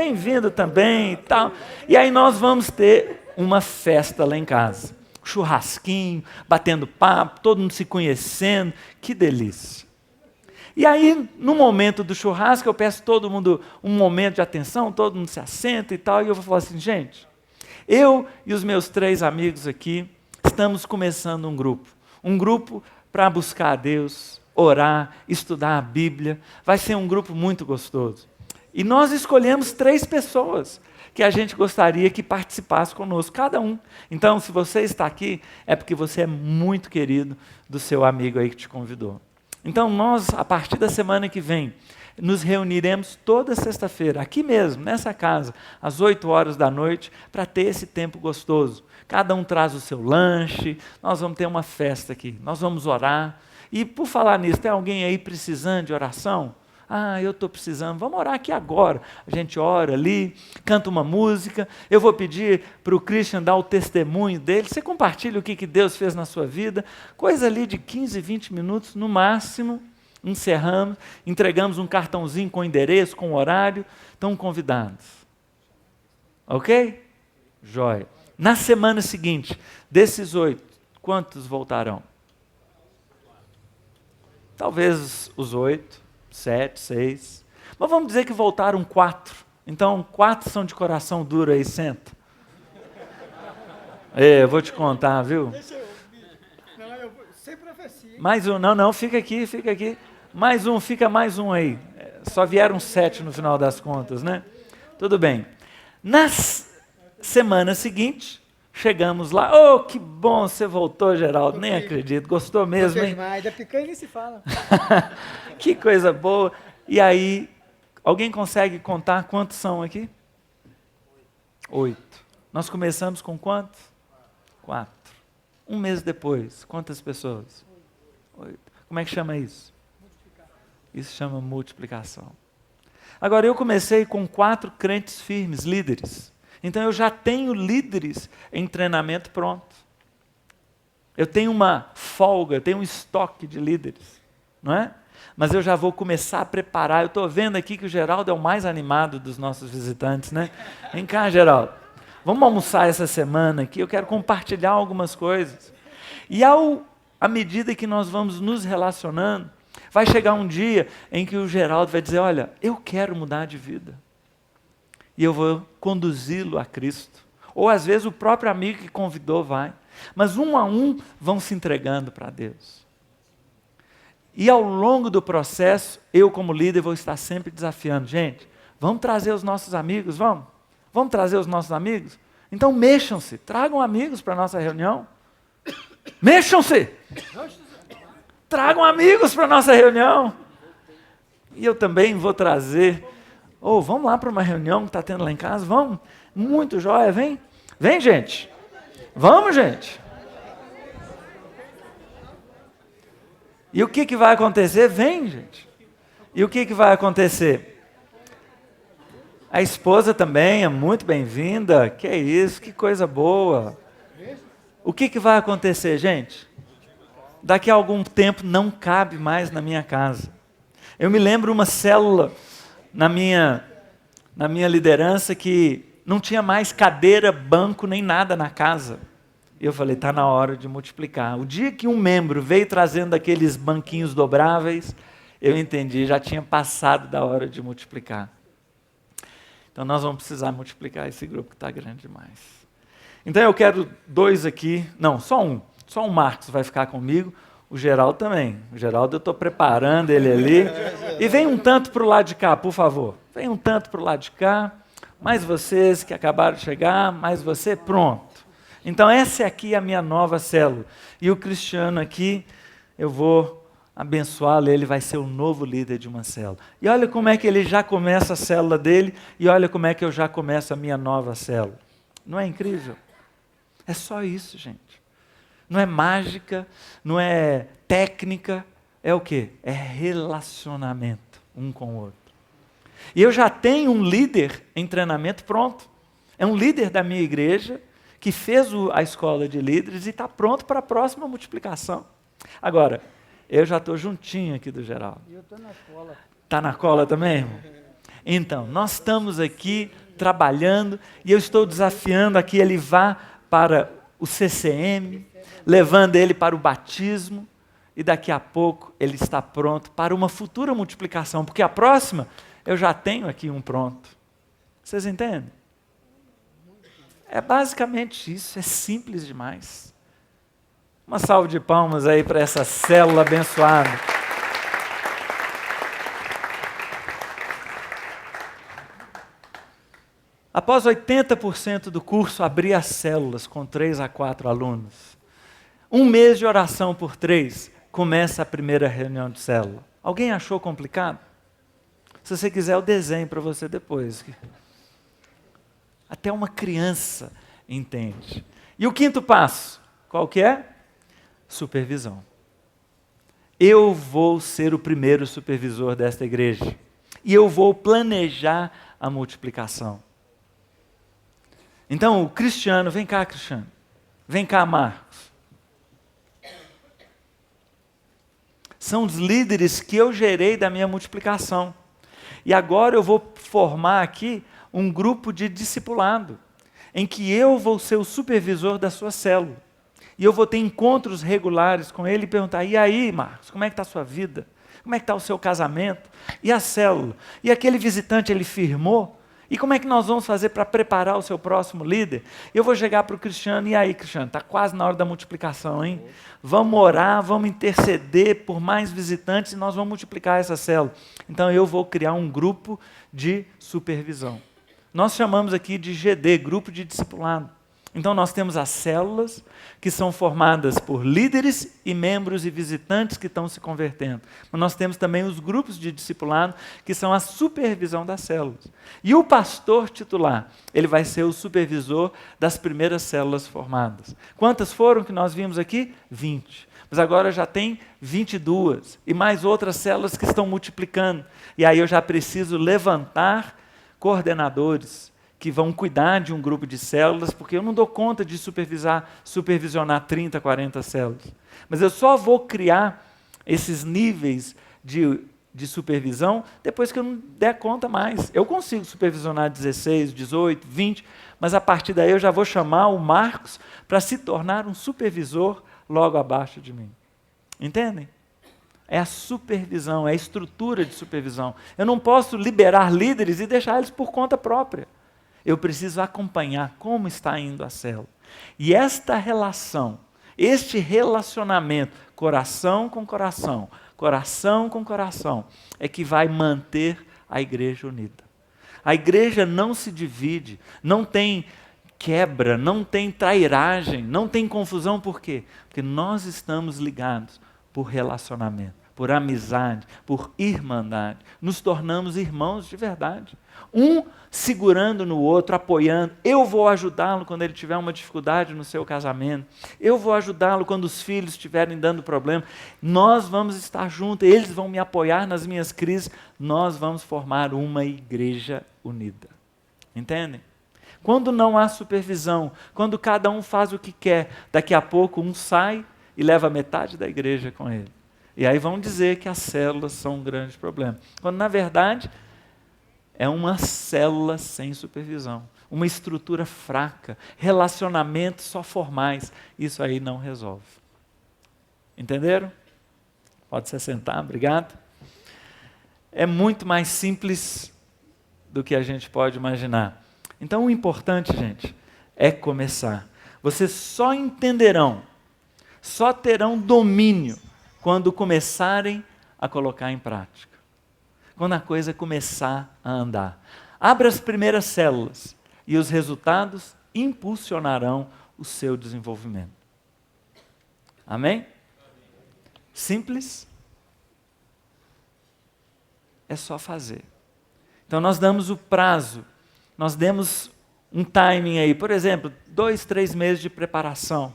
também e tal. E aí nós vamos ter uma festa lá em casa. churrasquinho, batendo papo, todo mundo se conhecendo, que delícia. E aí, no momento do churrasco, eu peço todo mundo um momento de atenção, todo mundo se assenta e tal, e eu vou falar assim, gente, eu e os meus 3 amigos aqui, estamos começando um grupo para buscar a Deus, orar, estudar a Bíblia, vai ser um grupo muito gostoso. E nós escolhemos 3 pessoas que a gente gostaria que participasse conosco, cada um. Então, se você está aqui, é porque você é muito querido do seu amigo aí que te convidou. Então, nós, a partir da semana que vem, nos reuniremos toda sexta-feira, aqui mesmo, nessa casa, às 8 horas da noite, para ter esse tempo gostoso. Cada um traz o seu lanche, nós vamos ter uma festa aqui, nós vamos orar. E, por falar nisso, tem alguém aí precisando de oração? Ah, eu estou precisando, vamos orar aqui agora. A gente ora ali, canta uma música, eu vou pedir para o Christian dar o testemunho dele, você compartilha o que Deus fez na sua vida, coisa ali de 15, 20 minutos no máximo, encerramos, entregamos um cartãozinho com endereço, com horário, estão convidados. Ok? Jóia. Na semana seguinte, desses 8, quantos voltarão? Talvez os 8. 7, 6. Mas vamos dizer que voltaram 4. Então, 4 são de coração duro aí, senta. Eu vou te contar, viu? Deixa eu ouvir. Não, eu vou, sem profecia. Mais um, não, fica aqui. Mais um, fica mais um aí. Só vieram 7 no final das contas, né? Tudo bem. Na semana seguinte, chegamos lá. Oh, que bom, você voltou, Geraldo. Nem acredito. Gostou mesmo, hein? Da picanha nem se fala. Que coisa boa. E aí, alguém consegue contar quantos são aqui? 8. Nós começamos com quantos? 4. Um mês depois, quantas pessoas? 8. Como é que chama isso? Isso chama multiplicação. Agora, eu comecei com 4 crentes firmes, líderes. Então, eu já tenho líderes em treinamento pronto. Eu tenho uma folga, eu tenho um estoque de líderes, não é? Mas eu já vou começar a preparar. Eu estou vendo aqui que o Geraldo é o mais animado dos nossos visitantes, né? Vem cá, Geraldo. Vamos almoçar essa semana aqui, eu quero compartilhar algumas coisas. E à medida que nós vamos nos relacionando, vai chegar um dia em que o Geraldo vai dizer, olha, eu quero mudar de vida. E eu vou conduzi-lo a Cristo. Ou às vezes o próprio amigo que convidou vai. Mas um a um vão se entregando para Deus. E ao longo do processo, eu como líder vou estar sempre desafiando. Gente, vamos trazer os nossos amigos, vamos? Vamos trazer os nossos amigos? Então mexam-se, tragam amigos para a nossa reunião. Mexam-se! Tragam amigos para a nossa reunião. E eu também vou trazer. Vamos lá para uma reunião que está tendo lá em casa? Vamos? Muito jóia, vem. Vem, gente. Vamos, gente. E o que vai acontecer? Vem, gente. E o que vai acontecer? A esposa também é muito bem-vinda. Que é isso, que coisa boa. O que vai acontecer, gente? Daqui a algum tempo não cabe mais na minha casa. Eu me lembro uma célula na minha liderança que não tinha mais cadeira, banco, nem nada na casa. E eu falei, está na hora de multiplicar. O dia que um membro veio trazendo aqueles banquinhos dobráveis, eu entendi, já tinha passado da hora de multiplicar. Então nós vamos precisar multiplicar esse grupo que está grande demais. Então eu quero 2 aqui, não, só um. Só o Marcos vai ficar comigo, o Geraldo também. O Geraldo eu estou preparando ele ali. E vem um tanto para o lado de cá, por favor. Vem um tanto para o lado de cá. Mais vocês que acabaram de chegar, mais você, pronto. Então essa aqui é a minha nova célula. E o Cristiano aqui, eu vou abençoá-lo, ele vai ser o novo líder de uma célula. E olha como é que ele já começa a célula dele, e olha como é que eu já começo a minha nova célula. Não é incrível? É só isso, gente. Não é mágica, não é técnica, é o quê? É relacionamento um com o outro. E eu já tenho um líder em treinamento pronto. É um líder da minha igreja que fez a escola de líderes e está pronto para a próxima multiplicação. Agora, eu já estou juntinho aqui do Geraldo. Eu estou na cola. Está na cola também, irmão? Então, nós estamos aqui trabalhando e eu estou desafiando a que ele vá para o CCM, levando ele para o batismo, e daqui a pouco ele está pronto para uma futura multiplicação, porque a próxima eu já tenho aqui um pronto. Vocês entendem? É basicamente isso, é simples demais. Uma salva de palmas aí para essa célula abençoada. Após 80% do curso, abri as células com 3 a 4 alunos. 1 mês de oração por 3, começa a primeira reunião de célula. Alguém achou complicado? Se você quiser, eu desenho para você depois. Até uma criança entende. E o 5º passo, qual que é? Supervisão. Eu vou ser o primeiro supervisor desta igreja. E eu vou planejar a multiplicação. Então, o Cristiano, vem cá, Cristiano. Vem cá, Marcos. São os líderes que eu gerei da minha multiplicação. E agora eu vou formar aqui um grupo de discipulado, em que eu vou ser o supervisor da sua célula. E eu vou ter encontros regulares com ele e perguntar, e aí, Marcos, como é que está a sua vida? Como é que está o seu casamento? E a célula? E aquele visitante, ele firmou? E como é que nós vamos fazer para preparar o seu próximo líder? Eu vou chegar para o Cristiano, e aí, Cristiano, está quase na hora da multiplicação, hein? Vamos orar, vamos interceder por mais visitantes e nós vamos multiplicar essa célula. Então eu vou criar um grupo de supervisão. Nós chamamos aqui de GD, Grupo de Discipulado. Então nós temos as células, que são formadas por líderes e membros e visitantes que estão se convertendo. Mas nós temos também os grupos de discipulado, que são a supervisão das células. E o pastor titular, ele vai ser o supervisor das primeiras células formadas. Quantas foram que nós vimos aqui? 20. Mas agora já tem 22. E mais outras células que estão multiplicando. E aí eu já preciso levantar coordenadores que vão cuidar de um grupo de células, porque eu não dou conta de supervisionar 30, 40 células. Mas eu só vou criar esses níveis de supervisão depois que eu não der conta mais. Eu consigo supervisionar 16, 18, 20, mas a partir daí eu já vou chamar o Marcos para se tornar um supervisor logo abaixo de mim. Entendem? É a supervisão, é a estrutura de supervisão. Eu não posso liberar líderes e deixar eles por conta própria. Eu preciso acompanhar como está indo a célula. E esta relação, este relacionamento, coração com coração, coração com coração, é que vai manter a igreja unida. A igreja não se divide, não tem quebra, não tem trairagem, não tem confusão. Por quê? Porque nós estamos ligados por relacionamento, por amizade, por irmandade. Nos tornamos irmãos de verdade. Um segurando no outro, apoiando. Eu vou ajudá-lo quando ele tiver uma dificuldade no seu casamento. Eu vou ajudá-lo quando os filhos estiverem dando problema. Nós vamos estar juntos, eles vão me apoiar nas minhas crises. Nós vamos formar uma igreja unida. Entendem? Quando não há supervisão, quando cada um faz o que quer, daqui a pouco um sai e leva metade da igreja com ele. E aí vão dizer que as células são um grande problema. Quando, na verdade, é uma célula sem supervisão. Uma estrutura fraca. Relacionamentos só formais. Isso aí não resolve. Entenderam? Pode se sentar, obrigado. É muito mais simples do que a gente pode imaginar. Então, o importante, gente, é começar. Vocês só entenderão, só terão domínio quando começarem a colocar em prática. Quando a coisa começar a andar. Abra as primeiras células e os resultados impulsionarão o seu desenvolvimento. Amém? Simples? É só fazer. Então nós damos o prazo, nós demos um timing aí, por exemplo, 2, 3 meses de preparação.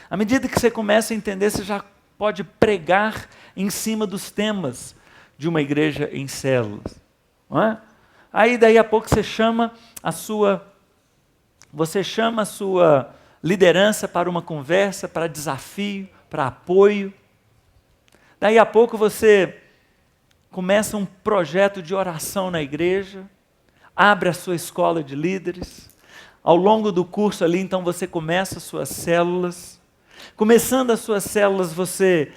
À medida que você começa a entender, você já pode pregar em cima dos temas de uma igreja em células. Não é? Aí daí a pouco você chama a sua liderança para uma conversa, para desafio, para apoio. Daí a pouco você começa um projeto de oração na igreja, abre a sua escola de líderes. Ao longo do curso ali, então, você começa as suas células. Começando as suas células, você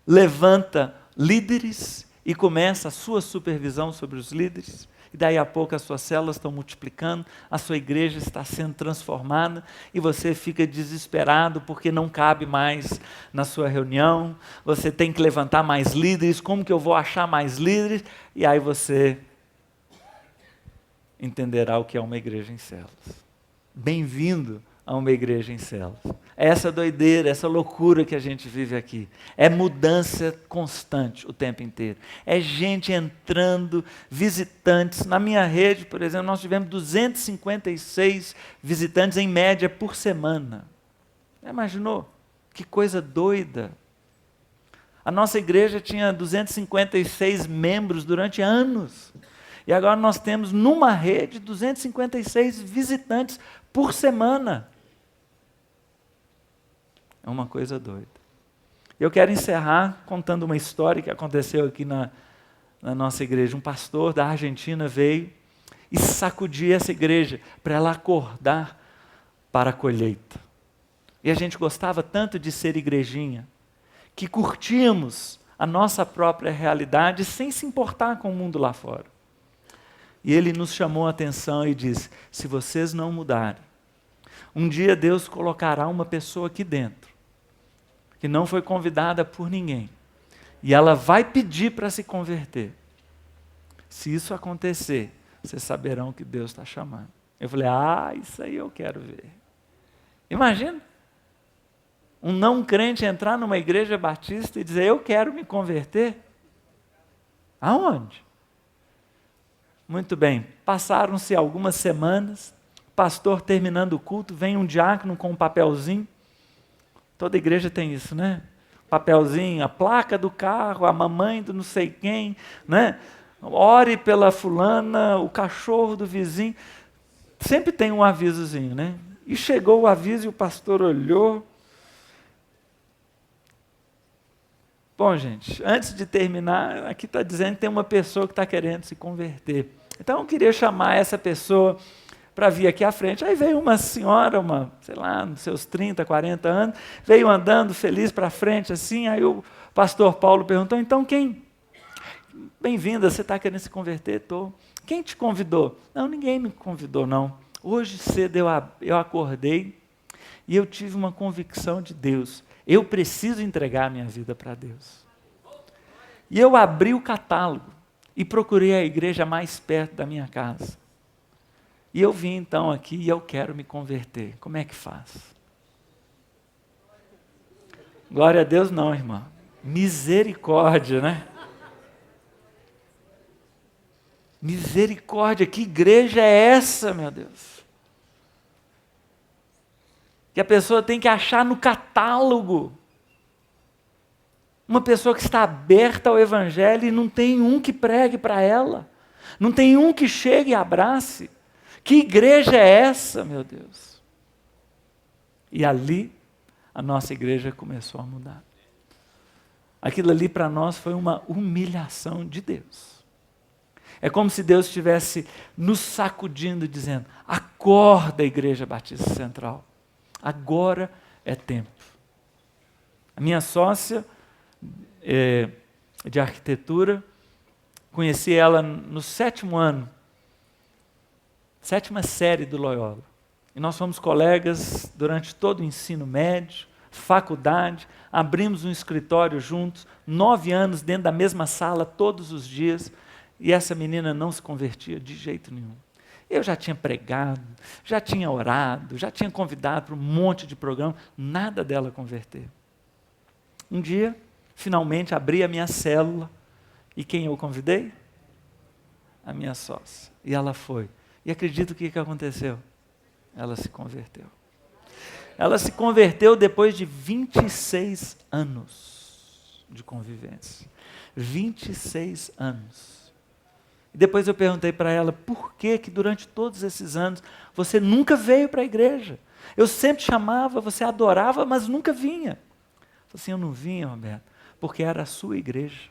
levanta líderes e começa a sua supervisão sobre os líderes. E daí a pouco as suas células estão multiplicando, a sua igreja está sendo transformada e você fica desesperado porque não cabe mais na sua reunião. Você tem que levantar mais líderes, como que eu vou achar mais líderes? E aí você entenderá o que é uma igreja em células. Bem-vindo a uma igreja em células. Essa doideira, essa loucura que a gente vive aqui. É mudança constante o tempo inteiro. É gente entrando, visitantes. Na minha rede, por exemplo, nós tivemos 256 visitantes em média por semana. Já imaginou? Que coisa doida. A nossa igreja tinha 256 membros durante anos. E agora nós temos numa rede 256 visitantes por semana. É uma coisa doida. Eu quero encerrar contando uma história que aconteceu aqui na nossa igreja. Um pastor da Argentina veio e sacudiu essa igreja para ela acordar para a colheita. E a gente gostava tanto de ser igrejinha, que curtíamos a nossa própria realidade sem se importar com o mundo lá fora. E ele nos chamou a atenção e disse: se vocês não mudarem, um dia Deus colocará uma pessoa aqui dentro, que não foi convidada por ninguém, e ela vai pedir para se converter. Se isso acontecer, vocês saberão que Deus está chamando. Eu falei: isso aí eu quero ver. Imagina, um não crente entrar numa igreja batista e dizer: eu quero me converter. Aonde? Muito bem, passaram-se algumas semanas, o pastor terminando o culto, vem um diácono com um papelzinho. Toda igreja tem isso, né? Papelzinho, a placa do carro, a mamãe do não sei quem, né? Ore pela fulana, o cachorro do vizinho. Sempre tem um avisozinho, né? E chegou o aviso e o pastor olhou. Bom, gente, antes de terminar, aqui está dizendo que tem uma pessoa que está querendo se converter. Então eu queria chamar essa pessoa para vir aqui à frente. Aí veio uma senhora, sei lá, nos seus 30, 40 anos, veio andando feliz para frente assim, aí o pastor Paulo perguntou: então quem? Bem-vinda, você está querendo se converter? Estou. Quem te convidou? Não, ninguém me convidou, não. Hoje cedo eu acordei e eu tive uma convicção de Deus. Eu preciso entregar a minha vida para Deus. E eu abri o catálogo e procurei a igreja mais perto da minha casa. E eu vim então aqui e eu quero me converter. Como é que faz? Glória a Deus não, irmã. Misericórdia, né? Misericórdia, que igreja é essa, meu Deus? Que a pessoa tem que achar no catálogo. Uma pessoa que está aberta ao evangelho e não tem um que pregue para ela. Não tem um que chegue e abrace. Que igreja é essa, meu Deus? E ali, a nossa igreja começou a mudar. Aquilo ali para nós foi uma humilhação de Deus. É como se Deus estivesse nos sacudindo, dizendo: acorda, Igreja Batista Central. Agora é tempo. A minha sócia de arquitetura, conheci ela no 7º ano, 7ª série do Loyola. E nós fomos colegas durante todo o ensino médio, faculdade, abrimos um escritório juntos, 9 anos dentro da mesma sala todos os dias, e essa menina não se convertia de jeito nenhum. Eu já tinha pregado, já tinha orado, já tinha convidado para um monte de programa, nada dela converter. Um dia, finalmente, abri a minha célula, e quem eu convidei? A minha sócia. E ela foi. E acredita o que aconteceu? Ela se converteu. Ela se converteu depois de 26 anos de convivência. 26 anos. E depois eu perguntei para ela: por que durante todos esses anos você nunca veio para a igreja? Eu sempre chamava, você adorava, mas nunca vinha. Eu falei assim: eu não vinha, Roberto, porque era a sua igreja.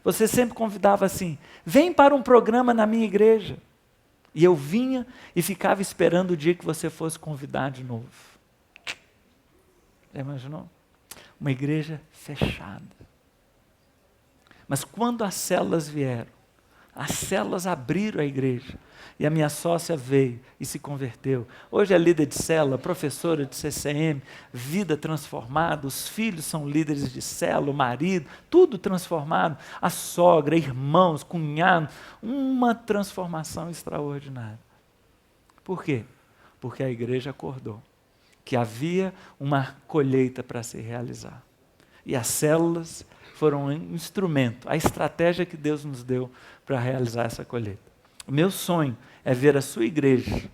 Você sempre convidava assim: vem para um programa na minha igreja. E eu vinha e ficava esperando o dia que você fosse convidar de novo. Já imaginou? Uma igreja fechada. Mas quando as células vieram, as células abriram a igreja. E a minha sócia veio e se converteu. Hoje é líder de célula, professora de CCM, vida transformada, os filhos são líderes de célula, o marido, tudo transformado. A sogra, irmãos, cunhado, uma transformação extraordinária. Por quê? Porque a igreja acordou que havia uma colheita para se realizar. E as células foram um instrumento, a estratégia que Deus nos deu para realizar essa colheita. O meu sonho é ver a sua igreja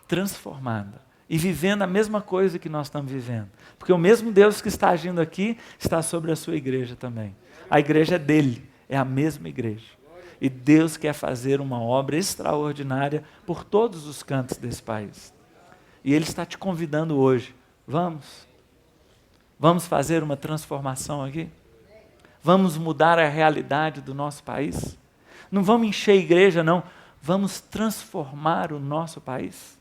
transformada e vivendo a mesma coisa que nós estamos vivendo. Porque o mesmo Deus que está agindo aqui está sobre a sua igreja também. A igreja é dele, é a mesma igreja. E Deus quer fazer uma obra extraordinária por todos os cantos desse país. E Ele está te convidando hoje. Vamos fazer uma transformação aqui? Vamos mudar a realidade do nosso país? Não vamos encher a igreja, não. Vamos transformar o nosso país.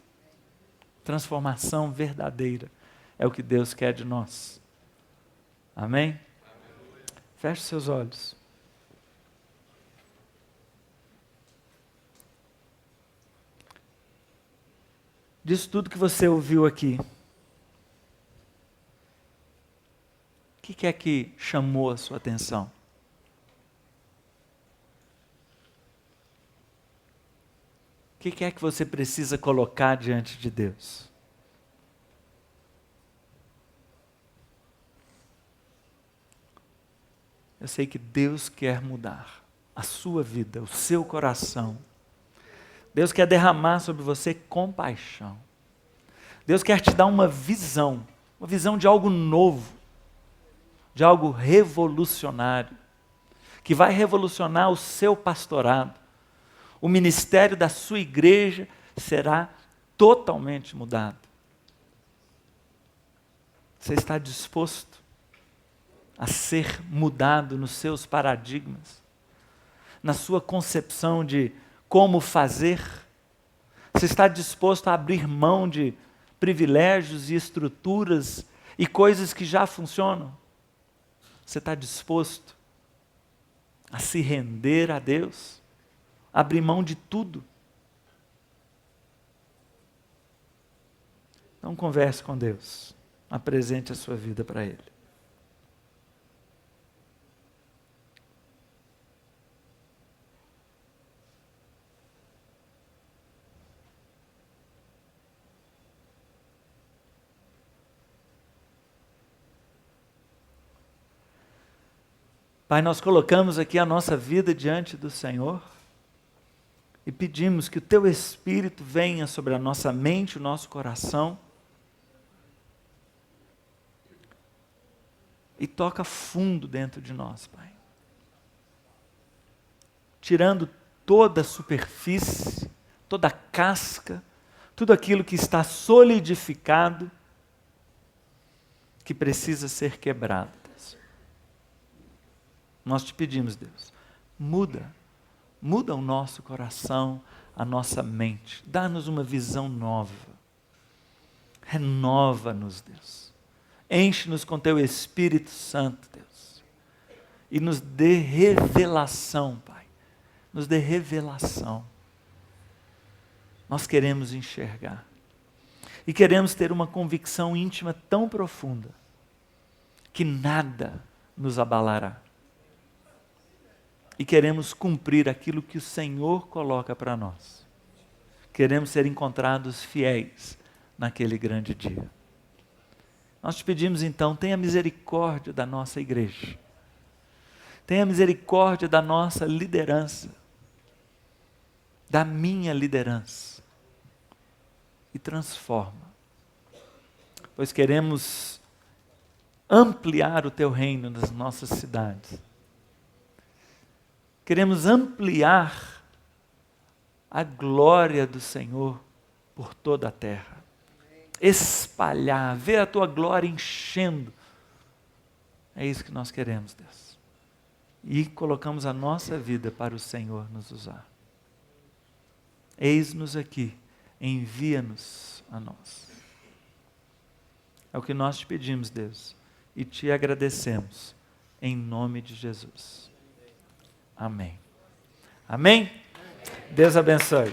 Transformação verdadeira é o que Deus quer de nós. Amém? Feche seus olhos. Disso tudo que você ouviu aqui, o que é que chamou a sua atenção? O que é que você precisa colocar diante de Deus? Eu sei que Deus quer mudar a sua vida, o seu coração. Deus quer derramar sobre você compaixão. Deus quer te dar uma visão de algo novo, de algo revolucionário, que vai revolucionar o seu pastorado. O ministério da sua igreja será totalmente mudado. Você está disposto a ser mudado nos seus paradigmas, na sua concepção de como fazer? Você está disposto a abrir mão de privilégios e estruturas e coisas que já funcionam? Você está disposto a se render a Deus? Abrir mão de tudo? Então converse com Deus. Apresente a sua vida para Ele. Pai, nós colocamos aqui a nossa vida diante do Senhor e pedimos que o Teu Espírito venha sobre a nossa mente, o nosso coração e toca fundo dentro de nós, Pai. Tirando toda a superfície, toda a casca, tudo aquilo que está solidificado, que precisa ser quebrado. Nós te pedimos, Deus, muda o nosso coração, a nossa mente, dá-nos uma visão nova, renova-nos, Deus, enche-nos com Teu Espírito Santo, Deus, e nos dê revelação, Pai, nos dê revelação. Nós queremos enxergar, e queremos ter uma convicção íntima tão profunda, que nada nos abalará. E queremos cumprir aquilo que o Senhor coloca para nós. Queremos ser encontrados fiéis naquele grande dia. Nós te pedimos então, tenha misericórdia da nossa igreja. Tenha misericórdia da nossa liderança. Da minha liderança. E transforma. Pois queremos ampliar o Teu reino nas nossas cidades. Queremos ampliar a glória do Senhor por toda a terra. Espalhar, ver a Tua glória enchendo. É isso que nós queremos, Deus. E colocamos a nossa vida para o Senhor nos usar. Eis-nos aqui, envia-nos a nós. É o que nós te pedimos, Deus, e te agradecemos, em nome de Jesus. Amém. Amém? Deus abençoe.